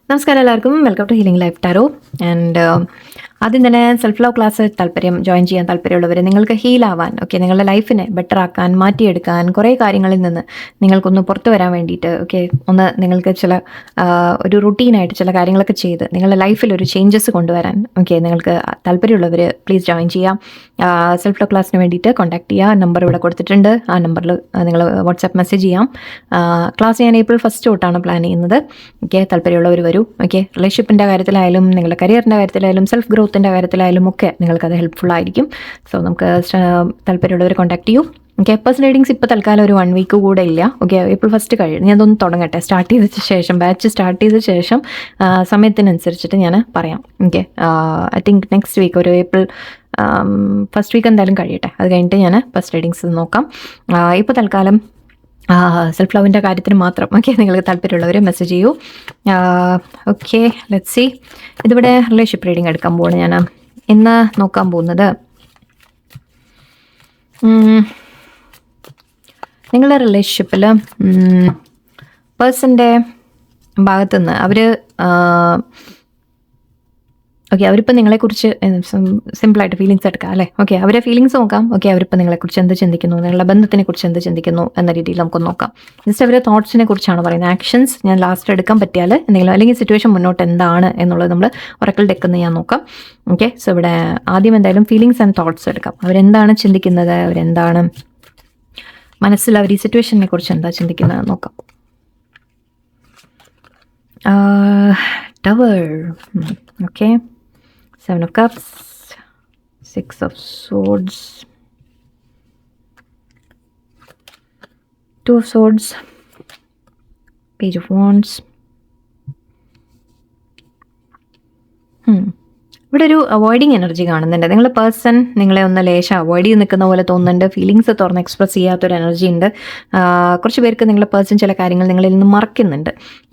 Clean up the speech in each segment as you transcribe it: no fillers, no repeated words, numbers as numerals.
നമസ്കാരം എല്ലാവർക്കും, welcome to healing life tarot. And ആദ്യം തന്നെ സെൽഫ് ലവ് ക്ലാസ് ജോയിൻ ചെയ്യാൻ താല്പര്യമുള്ളവർ, നിങ്ങൾക്ക് ഹീലാവാൻ, ഓക്കെ, നിങ്ങളുടെ ലൈഫിനെ ബെറ്റർ ആക്കാൻ, മാറ്റിയെടുക്കാൻ, കുറേ കാര്യങ്ങളിൽ നിന്ന് നിങ്ങൾക്കൊന്ന് പുറത്തു വരാൻ വേണ്ടിയിട്ട്, ഓക്കെ, ഒന്ന് നിങ്ങൾക്ക് ഒരു റുട്ടീനായിട്ട് ചില കാര്യങ്ങളൊക്കെ ചെയ്ത് നിങ്ങളുടെ ലൈഫിൽ ഒരു ചേഞ്ചസ് കൊണ്ടുവരാൻ, ഓക്കെ, നിങ്ങൾക്ക് താല്പര്യമുള്ളവർ പ്ലീസ് ജോയിൻ ചെയ്യാം. സെൽഫ് ലവ് ക്ലാസ്സിന് വേണ്ടിയിട്ട് കോൺടാക്ട് ചെയ്യുക. നമ്പർ ഇവിടെ കൊടുത്തിട്ടുണ്ട്. ആ നമ്പറിൽ നിങ്ങൾ വാട്സാപ്പ് മെസ്സേജ് ചെയ്യാം. ക്ലാസ് ഞാൻ ഏപ്രിൽ 1 തൊട്ടാണ് പ്ലാൻ ചെയ്യുന്നത്. ഓക്കെ, താല്പര്യമുള്ളവർ വരൂ. ഓക്കെ, റിലേഷൻഷിപ്പിൻ്റെ കാര്യത്തിലായാലും നിങ്ങളുടെ കരിയറിൻ്റെ കാര്യത്തിലായാലും സെൽഫ് ഗ്രോത്തിൻ്റെ കാര്യത്തിലായാലും ഒക്കെ നിങ്ങൾക്കത് ഹെൽപ്ഫുൾ ആയിരിക്കും. സോ നമുക്ക് താല്പര്യമുള്ളവർ കോൺടാക്ട് ചെയ്യൂ. ഓക്കെ, പേഴ്സണൽ റീഡിങ്സ് ഇപ്പോൾ തൽക്കാലം ഒരു 1 വീക്ക് കൂടെ ഇല്ല. ഓക്കെ, ഏപ്രിൽ 1 കഴിഞ്ഞ് ഞാനതൊന്ന് തുടങ്ങട്ടെ. ബാച്ച് സ്റ്റാർട്ട് ചെയ്ത ശേഷം സമയത്തിനനുസരിച്ചിട്ട് ഞാൻ പറയാം. Okay, I think next week ഒരു ഏപ്രിൽ 1 വീക്ക് എന്തായാലും കഴിയട്ടെ. അത് കഴിഞ്ഞിട്ട് ഞാൻ പേഴ്സണൽ റീഡിങ്സ് നോക്കാം. ഇപ്പോൾ തൽക്കാലം സെൽഫ് ലവിൻ്റെ കാര്യത്തിന് മാത്രം. ഓക്കെ, നിങ്ങൾക്ക് താല്പര്യമുള്ളവർ മെസ്സേജ് ചെയ്യൂ. Okay, let's see. ഇതിവിടെ റിലേഷൻഷിപ്പ് റീഡിങ് എടുക്കാൻ പോവാണ് ഞാൻ ഇന്ന് നോക്കാൻ പോകുന്നത്. നിങ്ങളുടെ റിലേഷൻഷിപ്പിൽ പേഴ്സൻ്റെ ഭാഗത്തുനിന്ന് അവരിപ്പോൾ നിങ്ങളെക്കുറിച്ച് സിമ്പിളായിട്ട് ഫീലിങ്സ് എടുക്കാം അല്ലേ. ഓക്കെ, അവരെ ഫീലിങ്സ് നോക്കാം. ഓക്കെ, അവരിപ്പോൾ നിങ്ങളെക്കുറിച്ച് എന്ത് ചിന്തിക്കുന്നു, നിങ്ങളുടെ ബന്ധത്തിനെ കുറിച്ച് എന്ത് ചിന്തിക്കുന്നു എന്ന രീതിയിൽ നമുക്കൊന്ന് നോക്കാം. ജസ്റ്റ് അവരുടെ തോട്ട്സിനെ കുറിച്ചാണ് പറയുന്നത്. ആക്ഷൻസ് ഞാൻ ലാസ്റ്റ് എടുക്കാൻ പറ്റിയാൽ എന്തെങ്കിലും, അല്ലെങ്കിൽ സിറ്റുവേഷൻ മുന്നോട്ട് എന്താണ് എന്നുള്ളത് നമ്മൾ ഒറക്കിൾ ഡെക്കെന്ന് ഞാൻ നോക്കാം. ഓക്കെ, സോ ഇവിടെ ആദ്യം എന്തായാലും ഫീലിങ്സ് ആൻഡ് തോട്ട്സ് എടുക്കാം. അവരെന്താണ് ചിന്തിക്കുന്നത്, അവരെന്താണ് മനസ്സിൽ, അവർ ഈ സിറ്റുവേഷനെ കുറിച്ച് എന്താ ചിന്തിക്കുന്നത് നോക്കാം. Tower. Okay, 7 of Cups, 6 of Swords, 2 of Swords, Page of Wands. ഇവിടെ ഒരു അവോയ്ഡിങ് എനർജി കാണുന്നുണ്ട്. നിങ്ങളുടെ പേഴ്സൺ നിങ്ങളെ ഒന്ന് ലേശം അവോയ്ഡ് ചെയ്ത് നിൽക്കുന്ന പോലെ തോന്നുന്നുണ്ട്. ഫീലിങ്സ് തുറന്ന് എക്സ്പ്രസ് ചെയ്യാത്തൊരു എനർജി ഉണ്ട്. കുറച്ച് പേർക്ക് നിങ്ങളുടെ പേഴ്സൺ ചില കാര്യങ്ങൾ നിങ്ങളിൽ നിന്ന് മറക്കുന്നുണ്ട്.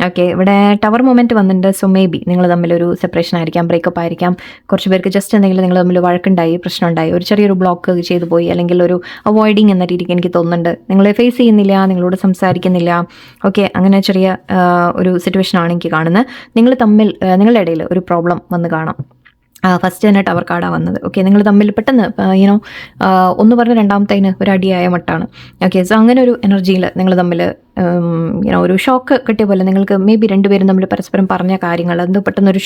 ഓക്കെ, ഇവിടെ ടവർ മൊമെൻറ്റ് വന്നിട്ടുണ്ട്. സോ മേ ബി നിങ്ങൾ തമ്മിലൊരു സെപ്പറേഷൻ ആയിരിക്കാം, ബ്രേക്കപ്പ് ആയിരിക്കാം. കുറച്ച് പേർക്ക് ജസ്റ്റ് എന്തെങ്കിലും നിങ്ങൾ തമ്മിൽ വഴക്കുണ്ടായി, പ്രശ്നമുണ്ടായി, ഒരു ചെറിയൊരു ബ്ലോക്ക് ചെയ്തു പോയി, അല്ലെങ്കിൽ ഒരു അവോയ്ഡിങ് എന്ന രീതിക്ക് എനിക്ക് തോന്നുന്നുണ്ട്. നിങ്ങളെ ഫേസ് ചെയ്യുന്നില്ല, നിങ്ങളോട് സംസാരിക്കുന്നില്ല. ഓക്കെ, അങ്ങനെ ചെറിയ ഒരു സിറ്റുവേഷനാണ് എനിക്ക് കാണുന്നത്. നിങ്ങൾ തമ്മിൽ, നിങ്ങളുടെ ഇടയിൽ ഒരു പ്രോബ്ലം വന്ന് കാണാം. ഫസ്റ്റ് തന്നെ ടവർ കാർഡാണ് വന്നത്. ഓക്കെ, നിങ്ങൾ തമ്മിൽ പെട്ടെന്ന് ഒന്ന് പറഞ്ഞ് രണ്ടാമത്തേന് ഒരു അടിയായ മട്ടാണ്. ഓക്കെ, സോ അങ്ങനെ ഒരു എനർജിയിൽ നിങ്ങൾ തമ്മിൽ ഒരു ഷോക്ക് കിട്ടിയ പോലെ നിങ്ങൾക്ക് മേ ബി രണ്ടുപേരും തമ്മിൽ പരസ്പരം പറഞ്ഞ കാര്യങ്ങൾ അത് പെട്ടെന്നൊരു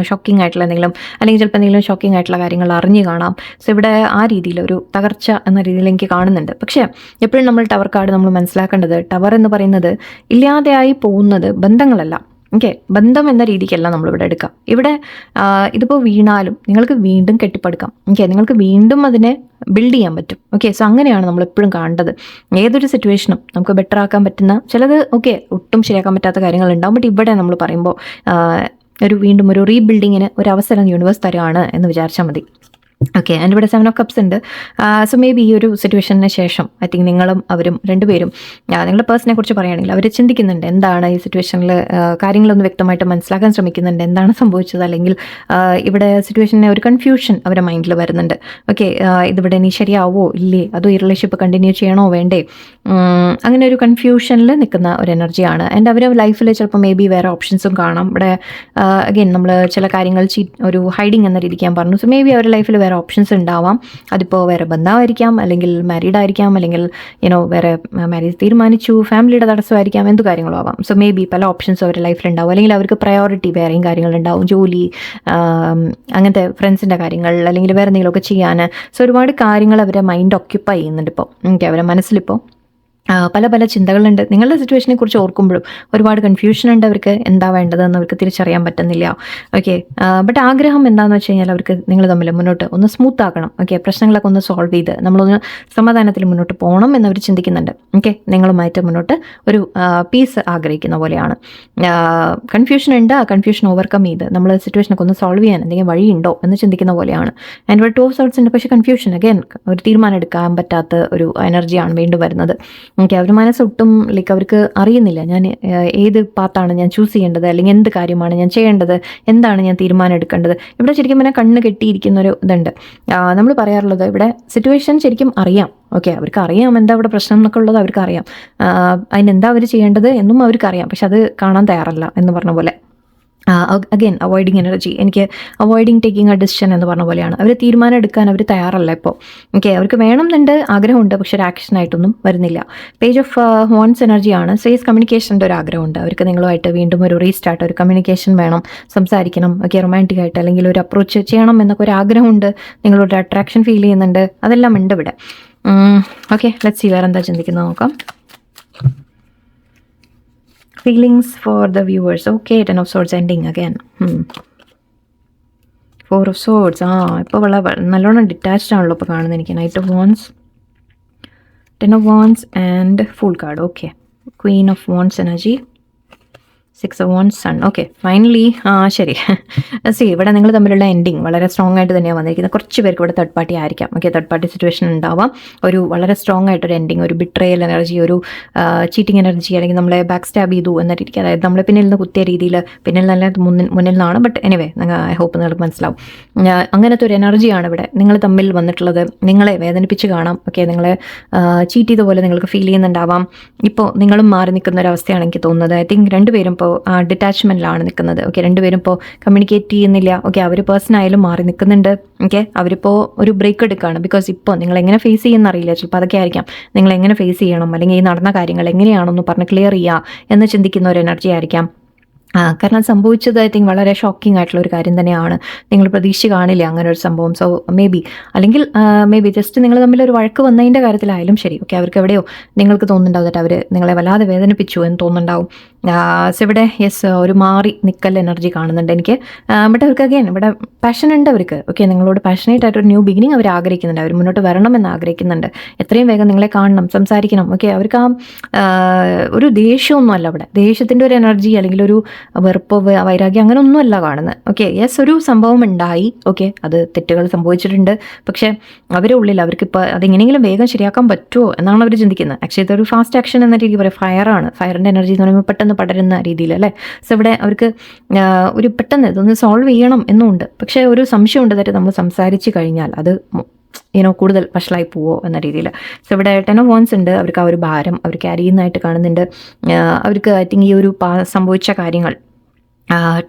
ഷോക്കിംഗ് ആയിട്ടുള്ള എന്തെങ്കിലും, അല്ലെങ്കിൽ ചിലപ്പോൾ എന്തെങ്കിലും ഷോക്കിംഗ് ആയിട്ടുള്ള കാര്യങ്ങൾ അറിഞ്ഞു കാണാം. സോ ഇവിടെ ആ രീതിയിൽ ഒരു തകർച്ച എന്ന രീതിയിൽ എനിക്ക് കാണുന്നുണ്ട്. പക്ഷേ എപ്പോഴും നമ്മൾ ടവർ കാർഡ് നമ്മൾ മനസ്സിലാക്കേണ്ടത്, ടവർ എന്ന് പറയുന്നത് ഇല്ലാതെയായി പോകുന്നത് ബന്ധങ്ങളല്ല. ഓക്കെ, ബന്ധം എന്ന രീതിക്കല്ല നമ്മളിവിടെ എടുക്കാം. ഇവിടെ ഇതിപ്പോൾ വീണാലും നിങ്ങൾക്ക് വീണ്ടും കെട്ടിപ്പടുക്കാം. ഓക്കെ, നിങ്ങൾക്ക് വീണ്ടും അതിനെ ബിൽഡ് ചെയ്യാൻ പറ്റും. ഓക്കെ, സോ അങ്ങനെയാണ് നമ്മളെപ്പോഴും കാണേണ്ടത്. ഏതൊരു സിറ്റുവേഷനും നമുക്ക് ബെറ്റർ ആക്കാൻ പറ്റുന്ന ചിലത്, ഓക്കെ, ഒട്ടും ശരിയാക്കാൻ പറ്റാത്ത കാര്യങ്ങളുണ്ടാവും. ബട്ട് ഇവിടെ നമ്മൾ പറയുമ്പോൾ വീണ്ടും ഒരു റീബിൽഡിങ്ങിന് ഒരു അവസരം യൂണിവേഴ്സ് തരുകയാണ് എന്ന് വിചാരിച്ചാൽ മതി. ഓക്കെ, ആൻഡ് ഇവിടെ 7 of Cups ഉണ്ട്. സോ മേ ബി ഈ ഒരു സിറ്റുവേഷന് ശേഷം ഐ തിങ്ക് നിങ്ങളും അവരും രണ്ടുപേരും നിങ്ങളുടെ പേഴ്സണെ കുറിച്ച് പറയുകയാണെങ്കിൽ അവർ ചിന്തിക്കുന്നുണ്ട് എന്താണ് ഈ സിറ്റുവേഷനിൽ, കാര്യങ്ങളൊന്ന് വ്യക്തമായിട്ട് മനസ്സിലാക്കാൻ ശ്രമിക്കുന്നുണ്ട്, എന്താണ് സംഭവിച്ചത്. അല്ലെങ്കിൽ ഇവിടെ സിറ്റുവേഷനെ ഒരു കൺഫ്യൂഷൻ അവരുടെ മൈൻഡിൽ വരുന്നുണ്ട്. ഓക്കെ, ഇതിവിടെ ഇനി ശരിയാവോ ഇല്ലേ, അതോ ഈ റിലേഷൻഷിപ്പ് കണ്ടിന്യൂ ചെയ്യണോ വേണ്ടേ, അങ്ങനെ ഒരു കൺഫ്യൂഷനിൽ നിൽക്കുന്ന ഒരു എനർജിയാണ്. ആൻഡ് അവർ ലൈഫിൽ ചിലപ്പോൾ മേ ബി വേറെ ഓപ്ഷൻസും കാണാം. ഇവിടെ അഗെയിൻ നമ്മൾ ചില കാര്യങ്ങൾ ഒരു ഹൈഡിങ് എന്ന രീതിക്ക് ഞാൻ പറഞ്ഞു. സോ മേ ബി അവരുടെ ലൈഫിൽ വേറെ ഓപ്ഷൻസ് ഉണ്ടാവാം. അതിപ്പോൾ വേറെ ബന്ധമായിരിക്കാം, അല്ലെങ്കിൽ മാരീഡ് ആയിരിക്കാം, അല്ലെങ്കിൽ വേറെ മാരേജ് തീരുമാനിച്ചു, ഫാമിലിയുടെ തടസ്സമായിരിക്കാം, എന്ത് കാര്യങ്ങളും ആവാം. സോ മേ ബി പല ഓപ്ഷൻസ് അവരുടെ ലൈഫിലുണ്ടാവും. അല്ലെങ്കിൽ അവർക്ക് പ്രയോറിറ്റി വേറെയും കാര്യങ്ങളുണ്ടാവും, ജോലി, അങ്ങനത്തെ ഫ്രണ്ട്സിൻ്റെ കാര്യങ്ങൾ, അല്ലെങ്കിൽ വേറെ എന്തെങ്കിലുമൊക്കെ ചെയ്യാൻ. സോ ഒരുപാട് കാര്യങ്ങൾ അവരെ മൈൻഡ് ഓക്യുപ്പൈ ചെയ്യുന്നുണ്ട് ഇപ്പോൾ. അവരുടെ മനസ്സിലിപ്പോൾ പല പല ചിന്തകളുണ്ട്. നിങ്ങളുടെ സിറ്റുവേഷനെ കുറിച്ച് ഓർക്കുമ്പോഴും ഒരുപാട് കൺഫ്യൂഷൻ ഉണ്ട്. അവർക്ക് എന്താ വേണ്ടതെന്ന് അവർക്ക് തിരിച്ചറിയാൻ പറ്റുന്നില്ല. ഓക്കെ, ബട്ട് ആഗ്രഹം എന്താണെന്ന് വെച്ച് കഴിഞ്ഞാൽ അവർക്ക് നിങ്ങൾ തമ്മിൽ മുന്നോട്ട് ഒന്ന് സ്മൂത്ത് ആക്കണം. ഓക്കെ, പ്രശ്നങ്ങളൊക്കെ ഒന്ന് സോൾവ് ചെയ്ത് നമ്മളൊന്ന് സമാധാനത്തിൽ മുന്നോട്ട് പോകണം എന്നവർ ചിന്തിക്കുന്നുണ്ട്. ഓക്കെ, നിങ്ങളുമായിട്ട് മുന്നോട്ട് ഒരു പീസ് ആഗ്രഹിക്കുന്ന പോലെയാണ്. കൺഫ്യൂഷൻ ഉണ്ട്. ആ കൺഫ്യൂഷൻ ഓവർകം ചെയ്ത് നമ്മൾ സിറ്റുവേഷനൊക്കെ ഒന്ന് സോൾവ് ചെയ്യാൻ എന്തെങ്കിലും വഴിയുണ്ടോ എന്ന് ചിന്തിക്കുന്ന പോലെയാണ്. ആൻഡ് ഇവിടെ 2 of Swords ഉണ്ട്. പക്ഷേ കൺഫ്യൂഷൻ, അഗൈൻ ഒരു തീരുമാനം എടുക്കാൻ പറ്റാത്ത ഒരു എനർജിയാണ് വീണ്ടും വരുന്നത്. ഓക്കെ, അവരുടെ മനസ്സൊട്ടും അവർക്ക് അറിയുന്നില്ല ഞാൻ ഏത് പാത്താണ് ഞാൻ ചൂസ് ചെയ്യേണ്ടത്, അല്ലെങ്കിൽ എന്ത് കാര്യമാണ് ഞാൻ ചെയ്യേണ്ടത്, എന്താണ് ഞാൻ തീരുമാനം എടുക്കേണ്ടത്. ഇവിടെ ശരിക്കും പറഞ്ഞാൽ കണ്ണ് കെട്ടിയിരിക്കുന്നൊരു ഇതുണ്ട്. നമ്മൾ പറയാറുള്ളത് ഇവിടെ സിറ്റുവേഷൻ ശരിക്കും അറിയാം. ഓക്കെ, അവർക്ക് അറിയാം എന്താ അവിടെ പ്രശ്നം എന്നൊക്കെ ഉള്ളത് അവർക്കറിയാം. അതിനെന്താ അവർ ചെയ്യേണ്ടത് എന്നും അവർക്കറിയാം. പക്ഷെ അത് കാണാൻ തയ്യാറല്ല എന്ന് പറഞ്ഞ പോലെ. അഗെയിൻ അവോയ്ഡിങ് എനർജി, എനിക്ക് അവോയ്ഡിങ് ടേക്കിംഗ് എ ഡിസിഷൻ എന്ന് പറഞ്ഞ പോലെയാണ്. അവർ തീരുമാനം എടുക്കാൻ അവർ തയ്യാറല്ല ഇപ്പോൾ. ഓക്കെ, അവർക്ക് വേണമെന്നുണ്ട്, ആഗ്രഹമുണ്ട്, പക്ഷെ ഒരു ആക്ഷനായിട്ടൊന്നും വരുന്നില്ല. പേജ് ഓഫ് വോൺസ് എനർജിയാണ്. സേസ് കമ്മ്യൂണിക്കേഷൻ്റെ ഒരു ആഗ്രഹമുണ്ട് അവർക്ക്. നിങ്ങളുമായിട്ട് വീണ്ടും ഒരു റീസ്റ്റാർട്ട്, ഒരു കമ്മ്യൂണിക്കേഷൻ വേണം, സംസാരിക്കണം, ഓക്കെ, റൊമാൻറ്റിക് ആയിട്ട് അല്ലെങ്കിൽ ഒരു അപ്രോച്ച് ചെയ്യണം എന്നൊക്കെ ഒരു ആഗ്രഹമുണ്ട്. നിങ്ങളോട് അട്രാക്ഷൻ ഫീൽ ചെയ്യുന്നുണ്ട്, അതെല്ലാം ഉണ്ട് ഇവിടെ. ഓക്കെ, ലെറ്റ്സ് സീ വേറെ എന്താ ചിന്തിക്കുന്നത് നോക്കാം. Feelings for the viewers. Okay, 10 of swords ending again. 4 of swords. ഇപ്പോൾ നല്ലോണം ഡിറ്റാച്ച്ഡ് ആണല്ലോ ഇപ്പോൾ കാണുന്നത് എനിക്ക്. Knight of wands, 10 of wands and fool card. Okay, queen of wands energy, 6 of wands, sun. Okay, finally ശരി. സി ഇവിടെ നിങ്ങൾ തമ്മിലുള്ള എൻഡിങ് വളരെ സ്ട്രോങ് ആയിട്ട് തന്നെയാണ് വന്നിരിക്കുന്നത്. കുറച്ച് പേർക്ക് ഇവിടെ തേർഡ് പാർട്ടി ആയിരിക്കാം. ഓക്കെ, തേർഡ് പാർട്ടി സിറ്റുവേഷൻ ഉണ്ടാവാം. ഒരു വളരെ സ്ട്രോങ് ആയിട്ടൊരു എൻഡിങ്, ഒരു ബിട്രയൽ എനർജി, ഒരു ചീറ്റിംഗ് എനർജി, അല്ലെങ്കിൽ നമ്മളെ ബാക്ക് സ്റ്റാബ് ചെയ്തു എന്ന രീതിക്ക്, അതായത് നമ്മളെ പിന്നിൽ നിന്ന് കുത്തിയ രീതിയിൽ, പിന്നിൽ നല്ല മുന്നിൽ നിന്നാണ്, ബട്ട് എനിവേ ഐ ഹോപ്പ് നിങ്ങൾക്ക് മനസ്സിലാവും. അങ്ങനത്തെ ഒരു എനർജിയാണ് ഇവിടെ നിങ്ങൾ തമ്മിൽ വന്നിട്ടുള്ളത്. നിങ്ങളെ വേദനിപ്പിച്ച് കാണാം. ഓക്കെ, നിങ്ങളെ ചീറ്റ് ചെയ്ത പോലെ നിങ്ങൾക്ക് ഫീൽ ചെയ്യുന്നുണ്ടാവാം. ഇപ്പോൾ നിങ്ങളും മാറി നിൽക്കുന്ന ഒരു അവസ്ഥയാണ് എനിക്ക് തോന്നുന്നത്. ഐ തിങ്ക് രണ്ടുപേരും ഇപ്പോൾ ഡിറ്റാച്ച്മെൻറ്റിലാണ് നിൽക്കുന്നത്. ഓക്കെ, രണ്ടുപേരും ഇപ്പോൾ കമ്മ്യൂണിക്കേറ്റ് ചെയ്യുന്നില്ല. ഓക്കെ, അവർ പേഴ്സൺ ആയാലും മാറി നിൽക്കുന്നുണ്ട്. ഓക്കെ, അവരിപ്പോൾ ഒരു ബ്രേക്ക് എടുക്കുകയാണ്. ബിക്കോസ് ഇപ്പോൾ നിങ്ങൾ എങ്ങനെ ഫേസ് ചെയ്യുന്ന അറിയില്ല. ചിലപ്പോൾ അതൊക്കെ ആയിരിക്കാം. നിങ്ങൾ എങ്ങനെ ഫേസ് ചെയ്യണം, അല്ലെങ്കിൽ ഈ നടന്ന കാര്യങ്ങൾ എങ്ങനെയാണെന്ന് പറഞ്ഞ് ക്ലിയർ ചെയ്യുക എന്ന് ചിന്തിക്കുന്ന ഒരു എനർജി ആയിരിക്കാം. കാരണം സംഭവിച്ചത് ഐ തിങ്ക് വളരെ ഷോക്കിംഗ് ആയിട്ടുള്ള ഒരു കാര്യം തന്നെയാണ്. നിങ്ങൾ പ്രതീക്ഷ കാണില്ല അങ്ങനെ ഒരു സംഭവം. സോ മേ ബി ജസ്റ്റ് നിങ്ങൾ തമ്മിൽ ഒരു വഴക്ക് വന്നതിൻ്റെ കാര്യത്തിലായാലും ശരി. ഓക്കെ, അവർക്ക് എവിടെയോ നിങ്ങൾക്ക് തോന്നുന്നുണ്ടാവും that അവർ നിങ്ങളെ വല്ലാതെ വേദനിപ്പിച്ചു എന്ന് തോന്നുന്നുണ്ടാവും. സോ ഇവിടെ ഒരു മാറി നിൽക്കൽ എനർജി കാണുന്നുണ്ട് എനിക്ക്. ബട്ട് അവർക്ക് അഗെയിൻ ഇവിടെ പാഷൻ ഉണ്ട് അവർക്ക്. ഓക്കെ, നിങ്ങളോട് പാഷനേറ്റ് ആയിട്ടൊരു ന്യൂ ബിഗിനിങ് അവർ ആഗ്രഹിക്കുന്നുണ്ട്. അവർ മുന്നോട്ട് വരണമെന്ന് ആഗ്രഹിക്കുന്നുണ്ട്. എത്രയും വേഗം നിങ്ങളെ കാണണം, സംസാരിക്കണം. ഓക്കെ, അവർക്ക് ഒരു ദേഷ്യമൊന്നും അല്ല ഇവിടെ. ദേഷ്യത്തിൻ്റെ ഒരു എനർജി അല്ലെങ്കിൽ ഒരു വെറുപ്പോ വൈരാഗ്യം അങ്ങനെ ഒന്നുമല്ല കാണുന്നത്. ഓക്കെ, ഒരു സംഭവം ഉണ്ടായി. ഓക്കെ, അത് തെറ്റുകൾ സംഭവിച്ചിട്ടുണ്ട്. പക്ഷേ അവരുടെ ഉള്ളിൽ അവർക്കിപ്പോൾ അതെങ്ങനെയെങ്കിലും വേഗം ശരിയാക്കാൻ പറ്റുമോ എന്നാണ് അവർ ചിന്തിക്കുന്നത്. ആക്ച്വലി ഇതൊരു ഫാസ്റ്റ് ആക്ഷൻ എന്ന രീതി പറയാം. ഫയറാണ്, ഫയറിൻ്റെ എനർജി എന്ന് പറയുമ്പോൾ പെട്ടെന്ന് പടരുന്ന രീതിയിൽ അല്ലേ. സോ ഇവിടെ അവർക്ക് ഒരു പെട്ടെന്ന് ഇതൊന്ന് സോൾവ് ചെയ്യണം എന്നുണ്ട്. പക്ഷേ ഒരു സംശയമുണ്ട് that നമ്മൾ സംസാരിച്ച് കഴിഞ്ഞാൽ അത് കൂടുതൽ വഷളായി പോവോ എന്ന രീതിയിൽ. സോ ഇവിടെ 10 of wands ഉണ്ട്. അവർക്ക് ആ ഒരു ഭാരം അവർ ക്യാരി ചെയ്യുന്നതായിട്ട് കാണുന്നുണ്ട്. അവർക്ക് ഐ തിങ്ക് ഈ ഒരു സംഭവിച്ച കാര്യങ്ങൾ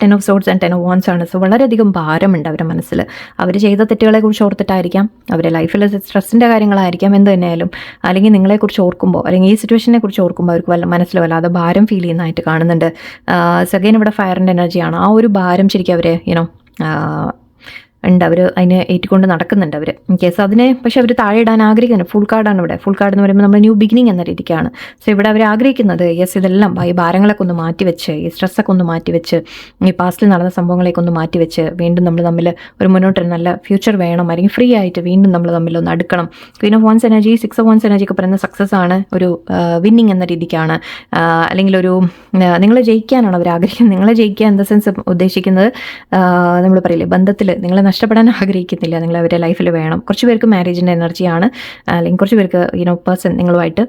10 of swords and 10 of wands ആണ്. സോ വളരെയധികം ഭാരമുണ്ട് അവരുടെ മനസ്സിൽ. അവർ ചെയ്ത തെറ്റുകളെ കുറിച്ച് ഓർത്തിട്ടായിരിക്കാം, അവരുടെ ലൈഫിൽ സ്ട്രെസ്സിൻ്റെ കാര്യങ്ങളായിരിക്കാം, എന്ത് തന്നെയായാലും. അല്ലെങ്കിൽ നിങ്ങളെക്കുറിച്ച് ഓർക്കുമ്പോൾ, അല്ലെങ്കിൽ ഈ സിറ്റുവേഷനെ കുറിച്ച് ഓർക്കുമ്പോൾ അവർക്ക് മനസ്സിൽ വല്ലാതെ ഭാരം ഫീൽ ചെയ്യുന്നതായിട്ട് കാണുന്നുണ്ട്. സെക്കൻഡ് ഇവിടെ ഫയറിൻ്റെ എനർജിയാണ്. ആ ഒരു ഭാരം ശരിക്കും അവർ ഉണ്ട്. അവർ അതിനെ ഏറ്റുകൊണ്ട് നടക്കുന്നുണ്ട് അവർ. കേസ് അതിനെ പക്ഷെ അവർ താഴെ ഇടാൻ ആഗ്രഹിക്കുന്നുണ്ട്. ഫുൾ കാർഡാണ് ഇവിടെ. ഫുൾ കാർഡ് എന്ന് പറയുമ്പോൾ നമ്മൾ ന്യൂ ബിഗിനിങ് എന്ന രീതിക്കാണ്. സോ ഇവിടെ അവർ ആഗ്രഹിക്കുന്നത് ഇതെല്ലാം ഈ ഭാരങ്ങളൊക്കെ ഒന്ന് മാറ്റിവെച്ച്, ഈ സ്ട്രെസ്സൊക്കെ ഒന്ന് മാറ്റിവെച്ച്, ഈ പാസ്റ്റിൽ നടന്ന സംഭവങ്ങളെയൊക്കെ ഒന്ന് മാറ്റിവെച്ച് വീണ്ടും നമ്മൾ തമ്മിൽ ഒരു മുന്നോട്ടൊരു നല്ല ഫ്യൂച്ചർ വേണം, അല്ലെങ്കിൽ ഫ്രീ ആയിട്ട് വീണ്ടും നമ്മൾ തമ്മിൽ ഒന്ന് അടുക്കണം. Queen of wands energy, 6 of wands energy ഒക്കെ പറയുന്ന സക്സസ് ആണ്, ഒരു വിന്നിങ് എന്ന രീതിക്കാണ്. അല്ലെങ്കിൽ ഒരു നിങ്ങളെ ജയിക്കാനാണ് അവർ ആഗ്രഹിക്കുന്നത്. നിങ്ങളെ ജയിക്കുക ഇൻ ദ സെൻസ് ഉദ്ദേശിക്കുന്നത് നമ്മൾ പറയില്ലേ, ബന്ധത്തിൽ നിങ്ങളെ നഷ്ടപ്പെടാൻ ആഗ്രഹിക്കുന്നില്ല. നിങ്ങൾ അവരുടെ ലൈഫിൽ വേണം. കുറച്ച് പേർക്ക് മാരേജിൻ്റെ എനർജിയാണ്, അല്ലെങ്കിൽ കുറച്ച് പേർക്ക് പേഴ്സൺ നിങ്ങളുമായിട്ട്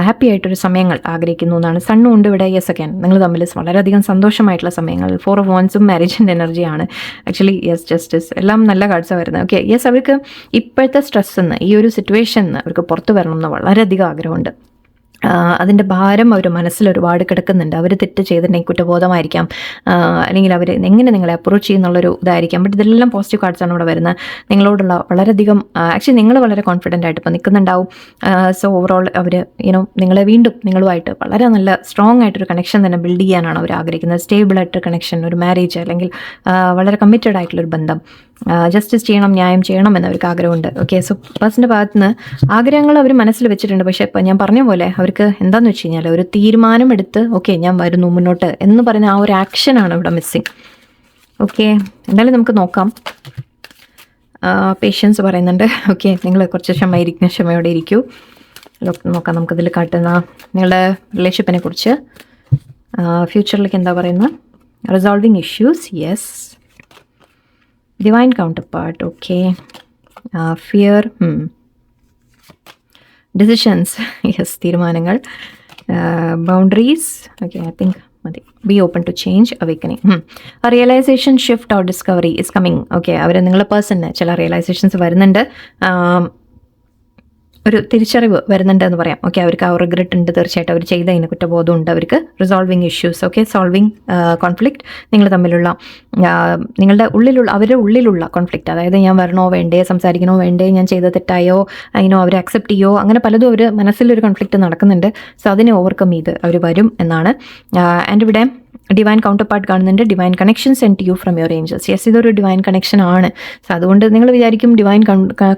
ഹാപ്പി ആയിട്ടൊരു സമയങ്ങൾ ആഗ്രഹിക്കുന്നു എന്നാണ്. സണ്ണും ഉണ്ട് ഇവിടെ. അഗൈൻ നിങ്ങൾ തമ്മിൽ വളരെയധികം സന്തോഷമായിട്ടുള്ള സമയങ്ങൾ. 4 of wands മാരേജിൻ്റെ എനർജിയാണ്. ആക്ച്വലി ജസ്റ്റിസ് എല്ലാം നല്ല കാഴ്ച വരുന്നത്. ഓക്കെ, അവർക്ക് ഇപ്പോഴത്തെ സ്ട്രെസ്സിൽ നിന്ന്, ഈ ഒരു സിറ്റുവേഷനിൽ നിന്ന് അവർക്ക് പുറത്തു വരണം എന്ന് വളരെയധികം ആഗ്രഹമുണ്ട്. അതിൻ്റെ ഭാരം അവർ മനസ്സിൽ ഒരുപാട് കിടക്കുന്നുണ്ട്. അവർ തെറ്റ് ചെയ്തിട്ടുണ്ടെങ്കിൽ കുറ്റബോധമായിരിക്കാം, അല്ലെങ്കിൽ അവർ എങ്ങനെ നിങ്ങളെ അപ്രോച്ച് ചെയ്യുന്നുള്ളൊരു ഇതായിരിക്കാം. ബട്ട് ഇതെല്ലാം പോസിറ്റീവ് കാർഡ്സാണ് ഇവിടെ വരുന്നത്. നിങ്ങളോടുള്ള വളരെയധികം ആക്ച്വലി നിങ്ങൾ വളരെ കോൺഫിഡൻ്റ് ആയിട്ട് ഇപ്പോൾ നിൽക്കുന്നുണ്ടാവും. സോ ഓവറോൾ അവർ നിങ്ങളെ വീണ്ടും നിങ്ങളുമായിട്ട് വളരെ നല്ല സ്ട്രോങ് ആയിട്ടൊരു കണക്ഷൻ തന്നെ ബിൽഡ് ചെയ്യാനാണ് അവർ ആഗ്രഹിക്കുന്നത്. സ്റ്റേബിൾ ആയിട്ടൊരു കണക്ഷൻ, ഒരു മാരേജ്, അല്ലെങ്കിൽ വളരെ കമ്മിറ്റഡ് ആയിട്ടുള്ളൊരു ബന്ധം. ജസ്റ്റിസ് ചെയ്യണം, ന്യായം ചെയ്യണം എന്നവർക്ക് ആഗ്രഹമുണ്ട്. ഓക്കെ, സോ പേഴ്സൻ്റെ ഭാഗത്ത് നിന്ന് ആഗ്രഹങ്ങൾ അവർ മനസ്സിൽ വെച്ചിട്ടുണ്ട്. പക്ഷേ ഇപ്പം ഞാൻ പറഞ്ഞ പോലെ അവർക്ക് എന്താണെന്ന് വെച്ച് കഴിഞ്ഞാൽ ഒരു തീരുമാനമെടുത്ത് ഓക്കെ ഞാൻ വരുന്നു മുന്നോട്ട് എന്ന് പറയുന്ന ആ ഒരു ആക്ഷനാണ് ഇവിടെ മിസ്സിങ്. ഓക്കെ, എന്തായാലും നമുക്ക് നോക്കാം. പേഷ്യൻസ് പറയുന്നുണ്ട്. ഓക്കെ, നിങ്ങൾ കുറച്ച് ക്ഷമയോടെ ഇരിക്കൂ. നോക്കാം നമുക്കതിൽ കാട്ടുന്ന നിങ്ങളുടെ റിലേഷൻഷിപ്പിനെ കുറിച്ച്. ഫ്യൂച്ചറിലേക്ക് എന്താ പറയുന്നത്? Resolving issues, yes. Divine counter part, okay. Fear, decisions, yes, തീരുമാനങ്ങൾ. ബൗണ്ടറീസ്, ഓക്കെ, ഐ തിങ്ക് മതി. Be open to change, awakening. Realisation, shift or discovery is coming. Okay, അവർ നിങ്ങളുടെ പേഴ്സണിന് ചില റിയലൈസേഷൻസ് വരുന്നുണ്ട്. ഒരു തിരിച്ചറിവ് വരുന്നുണ്ട് എന്ന് പറയാം. ഓക്കെ, അവർക്ക് ആ റിഗ്രറ്റ് ഉണ്ട്, തീർച്ചയായിട്ടും അവർ ചെയ്തതിന് കുറ്റബോധം ഉണ്ട് അവർക്ക്. Resolving issues, okay, solving conflict, നിങ്ങൾ തമ്മിലുള്ള നിങ്ങളുടെ ഉള്ളിലുള്ള അവരുടെ ഉള്ളിലുള്ള കോൺഫ്ലിക്റ്റ്, അതായത് ഞാൻ വരണോ വേണ്ടേ, സംസാരിക്കണോ വേണ്ടേ, ഞാൻ ചെയ്ത തെറ്റായോ അതിനോ അവരെ അക്സെപ്റ്റ് ചെയ്യോ, അങ്ങനെ പലതും അവർ മനസ്സിലൊരു കോൺഫ്ലിക്റ്റ് നടക്കുന്നുണ്ട്. സോ അതിനെ ഓവർകം ചെയ്ത് അവർ വരും എന്നാണ്. ആൻഡ് ഇവിടെ ഡിവൈൻ കൗണ്ടർ പാർട്ട് കാണുന്നുണ്ട്, divine connection send you from your Angeles. Yes, ഇതൊരു ഡിവൈൻ കണക്ഷൻ ആണ്. സോ അതുകൊണ്ട് നിങ്ങൾ വിചാരിക്കും ഡിവൈൻ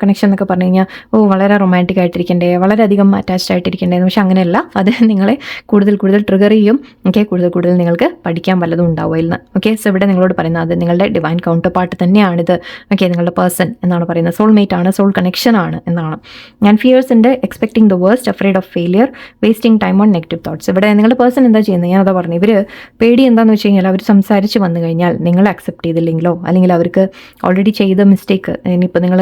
കണക്ഷൻ എന്നൊക്കെ പറഞ്ഞു കഴിഞ്ഞാൽ വളരെ റൊമാൻറ്റിക് ആയിട്ടിരിക്കണ്ടേ, വളരെയധികം അറ്റാച്ച്ഡ് ആയിട്ടിരിക്കണ്ടേ, പക്ഷെ അങ്ങനെയല്ല. അത് നിങ്ങളെ കൂടുതൽ കൂടുതൽ ട്രിഗർ ചെയ്യും. ഓക്കെ, കൂടുതൽ നിങ്ങൾക്ക് പഠിക്കാൻ വല്ലതും ഉണ്ടാവും അതിൽ നിന്ന്. ഓക്കെ, സോ ഇവിടെ നിങ്ങളോട് പറയുന്നത് അത് നിങ്ങളുടെ ഡിവൈൻ കൗണ്ടർ പാർട്ട് തന്നെയാണിത്. ഓക്കെ, നിങ്ങളുടെ പേഴ്സൺ എന്നാണ് പറയുന്നത്, സോൾമേറ്റ് ആണ്, സോൾ കണക്ഷൻ ആണ് എന്നാണ്. ഞാൻ ഫിയേഴ്സ് ഉണ്ട്, expecting the worst, afraid of failure, wasting time on negative thoughts. ഇവിടെ നിങ്ങളുടെ പേഴ്സൺ എന്താ ചെയ്യുന്നത്, ഞാൻ അതാ പറഞ്ഞു, ഇവർ പേടി എന്താണെന്ന് വെച്ച് കഴിഞ്ഞാൽ അവർ സംസാരിച്ച് വന്നു കഴിഞ്ഞാൽ നിങ്ങൾ അക്സെപ്റ്റ് ചെയ്തില്ലെങ്കിലോ, അല്ലെങ്കിൽ അവർക്ക് ഓൾറെഡി ചെയ്ത മിസ്റ്റേക്ക് ഇനിയിപ്പോൾ നിങ്ങൾ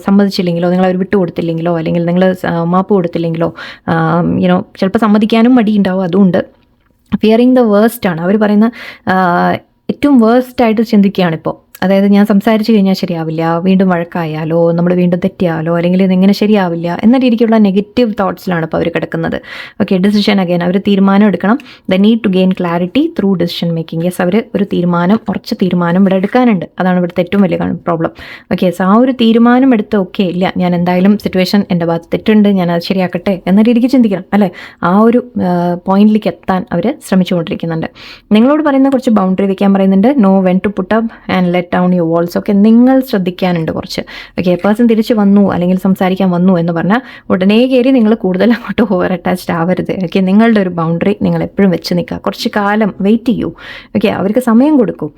സമ്മതിച്ചില്ലെങ്കിലോ, നിങ്ങൾ അവർ വിട്ടുകൊടുത്തില്ലെങ്കിലോ, അല്ലെങ്കിൽ നിങ്ങൾ മാപ്പ് കൊടുത്തില്ലെങ്കിലോ, ചിലപ്പോൾ സമ്മതിക്കാനും മടിയുണ്ടാവും. അതുകൊണ്ട് ഫിയറിങ് ദ വേഴ്സ്റ്റ് ആണ് അവർ പറയുന്ന. ഏറ്റവും വേഴ്സ്റ്റായിട്ട് ചിന്തിക്കുകയാണിപ്പോൾ. അതായത് ഞാൻ സംസാരിച്ച് കഴിഞ്ഞാൽ ശരിയാവില്ല, വീണ്ടും വഴക്കായാലോ, നമ്മൾ വീണ്ടും തെറ്റിയാലോ, അല്ലെങ്കിൽ ഇതെങ്ങനെ ശരിയാവില്ല എന്ന രീതിക്കുള്ള നെഗറ്റീവ് തോട്ട്സിലാണ് ഇപ്പോൾ അവർ കിടക്കുന്നത്. ഓക്കെ, ഡിസിഷൻ അഗൈൻ അവർ തീരുമാനം എടുക്കണം. The need to gain clarity through decision making. Yes, അവർ ഒരു ഉറച്ച തീരുമാനം ഇവിടെ എടുക്കാനുണ്ട്. അതാണ് ഇവിടുത്തെ ഏറ്റവും വലിയ പ്രോബ്ലം. ഓക്കെ, സോ ആ ഒരു തീരുമാനം എടുത്ത് ഓക്കെ ഇല്ല, ഞാൻ എന്തായാലും സിറ്റുവേഷൻ എൻ്റെ ഭാഗത്ത് തെറ്റുണ്ട്, ഞാൻ അത് ശരിയാക്കട്ടെ എന്ന രീതിക്ക് ചിന്തിക്കണം അല്ലേ. ആ ഒരു പോയിന്റിലേക്ക് എത്താൻ അവർ ശ്രമിച്ചുകൊണ്ടിരിക്കുന്നുണ്ട്. നിങ്ങളോട് പറയുന്ന കുറച്ച് ബൗണ്ടറി വെക്കാൻ പറയുന്നുണ്ട്. Know when to put up and let down your walls. ഒക്കെ നിങ്ങൾ ശ്രദ്ധിക്കാനുണ്ട് കുറച്ച്. ഓക്കെ, പേഴ്സൺ തിരിച്ച് വന്നു അല്ലെങ്കിൽ സംസാരിക്കാൻ വന്നു എന്ന് പറഞ്ഞാൽ ഉടനെ കയറി നിങ്ങൾ കൂടുതൽ അങ്ങോട്ട് ഓവർ അറ്റാച്ച്ഡ് ആവരുത്. ഓക്കെ, നിങ്ങളുടെ ഒരു ബൗണ്ടറി നിങ്ങൾ എപ്പോഴും വെച്ച് നിൽക്കുക. കുറച്ച് കാലം വെയിറ്റ് ചെയ്യൂ. ഓക്കെ, അവർക്ക് സമയം കൊടുക്കൂ.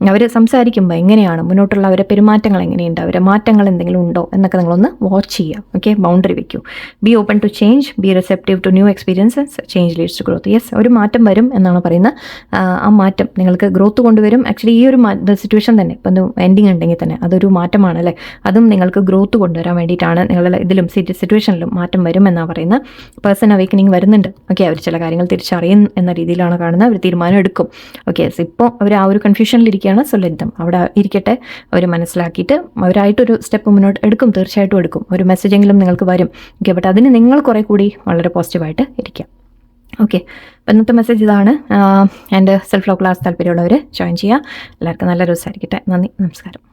അവർ സംസാരിക്കുമ്പോൾ എങ്ങനെയാണ്, മുന്നോട്ടുള്ള അവരുടെ പെരുമാറ്റങ്ങൾ എങ്ങനെയുണ്ട്, അവരുടെ മാറ്റങ്ങൾ എന്തെങ്കിലും ഉണ്ടോ എന്നൊക്കെ നിങ്ങളൊന്ന് വാച്ച് ചെയ്യുക. ഓക്കെ, ബൗണ്ടറി വെക്കൂ. Be open to change, be receptive to new experiences, change leads to growth. Yes, ഒരു മാറ്റം വരും എന്നാണ് പറയുന്നത്. ആ മാറ്റം നിങ്ങൾക്ക് ഗ്രോത്ത് കൊണ്ടുവരും. ആക്ച്വലി ഈ ഒരു സിറ്റുവേഷൻ തന്നെ ഇപ്പം എൻഡിങ് ഉണ്ടെങ്കിൽ തന്നെ അതൊരു മാറ്റമാണ് അല്ലേ. അതും നിങ്ങൾക്ക് ഗ്രോത്ത് കൊണ്ടുവരാൻ വേണ്ടിയിട്ടാണ്. നിങ്ങളുടെ ഇതിലും സിറ്റുവേഷനിലും മാറ്റം വരും എന്നാണ് പറയുന്നത്. പേഴ്സൺ അവേക്കനിങ് വരുന്നുണ്ട്. ഓക്കെ, അവർ ചില കാര്യങ്ങൾ തിരിച്ചറിയും എന്ന രീതിയിലാണ് കാണുന്നത്. അവർ തീരുമാനം എടുക്കും. ഓക്കെ, ഇപ്പോൾ അവർ ആ ഒരു കൺഫ്യൂഷനിലിരിക്കുകയാണ്. സോ ലെറ്റ് ദം അവിടെ ഇരിക്കട്ടെ. അവർ മനസ്സിലാക്കിയിട്ട് അവരായിട്ടൊരു സ്റ്റെപ്പ് മുന്നോട്ട് എടുക്കും, തീർച്ചയായിട്ടും എടുക്കും. ഒരു മെസ്സേജെങ്കിലും നിങ്ങൾക്ക് വരും. ഓക്കെ, ബട്ട് അതിന് നിങ്ങൾ കുറേ കൂടി വളരെ പോസിറ്റീവായിട്ട് ഇരിക്കാം. ഓക്കെ, അപ്പം ഇന്നത്തെ മെസ്സേജ് ഇതാണ്. എൻ്റെ സെൽഫ് ലവ് ക്ലാസ് താല്പര്യമുള്ളവർ ജോയിൻ ചെയ്യുക. എല്ലാവർക്കും നല്ല ദിവസമായിരിക്കട്ടെ. നന്ദി, നമസ്കാരം.